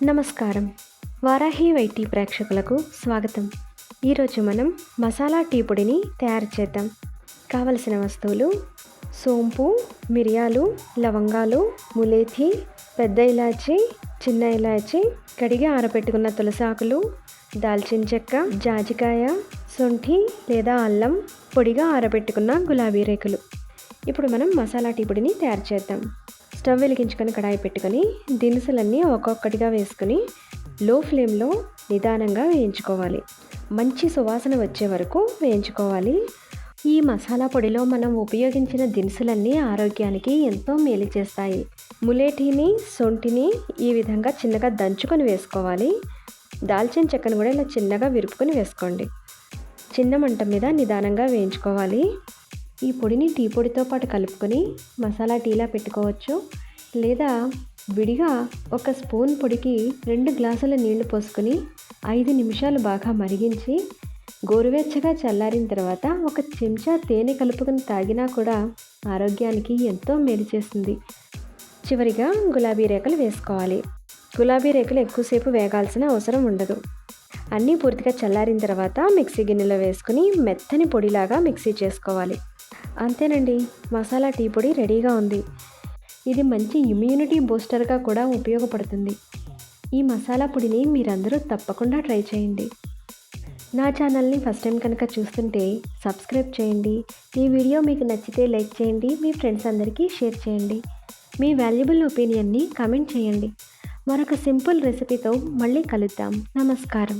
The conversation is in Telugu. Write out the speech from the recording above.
నమస్కారం. వారాహి వైటీ ప్రేక్షకులకు స్వాగతం. ఈరోజు మనం మసాలా టీ పొడిని తయారు చేద్దాం. కావలసిన వస్తువులు: సోంపు, మిరియాలు, లవంగాలు, ములేథి, పెద్ద ఇలాచి, చిన్న ఇలాచి, కడిగి ఆరబెట్టుకున్న తులసాకులు, దాల్చిన చెక్క, జాజికాయ, శొంఠి లేదా అల్లం, పొడిగా ఆరబెట్టుకున్న గులాబీ రేకులు. ఇప్పుడు మనం మసాలా టీ పొడిని తయారు చేద్దాం. స్టవ్ వెలిగించుకొని కడాయి పెట్టుకొని దినుసులన్నీ ఒక్కొక్కటిగా వేసుకొని లో ఫ్లేమ్లో నిదానంగా వేయించుకోవాలి. మంచి సువాసన వచ్చే వరకు వేయించుకోవాలి. ఈ మసాలా పొడిలో మనం ఉపయోగించిన దినుసులన్నీ ఆరోగ్యానికి ఎంతో మేలు చేస్తాయి. ములేఠీని, శొంఠిని ఈ విధంగా చిన్నగా దంచుకొని వేసుకోవాలి. దాల్చిన చెక్కను కూడా ఇలా చిన్నగా విరుపుకొని వేసుకోండి. చిన్న మంట మీద నిదానంగా వేయించుకోవాలి. ఈ పొడిని టీ పొడితో పాటు కలుపుకొని మసాలా టీలా పెట్టుకోవచ్చు, లేదా విడిగా ఒక స్పూన్ పొడికి 2 గ్లాసుల నీళ్లు పోసుకొని 5 నిమిషాలు బాగా మరిగించి గోరువెచ్చగా చల్లారిన తర్వాత ఒక చెంచా తేనె కలుపుకొని తాగినా కూడా ఆరోగ్యానికి ఎంతో మేలు చేస్తుంది. చివరిగా గులాబీ రేకులు వేసుకోవాలి. గులాబీ రేకులు ఎక్కువసేపు వేగాల్సిన అవసరం ఉండదు. అన్నీ పూర్తిగా చల్లారిన తర్వాత మిక్సీ గిన్నెలో వేసుకుని మెత్తని పొడిలాగా మిక్సీ చేసుకోవాలి. అంతేనండి, మసాలా టీ పొడి రెడీగా ఉంది. ఇది మంచి ఇమ్యూనిటీ బూస్టర్గా కూడా ఉపయోగపడుతుంది. ఈ మసాలా పొడిని మీరందరూ తప్పకుండా ట్రై చేయండి. నా ఛానల్ని ఫస్ట్ టైం కనుక చూస్తుంటే సబ్స్క్రైబ్ చేయండి. ఈ వీడియో మీకు నచ్చితే లైక్ చేయండి, మీ ఫ్రెండ్స్ అందరికీ షేర్ చేయండి. మీ వాల్యుబుల్ ఒపీనియన్ని కామెంట్ చేయండి. మరొక సింపుల్ రెసిపీతో మళ్ళీ కలుద్దాం. నమస్కారం.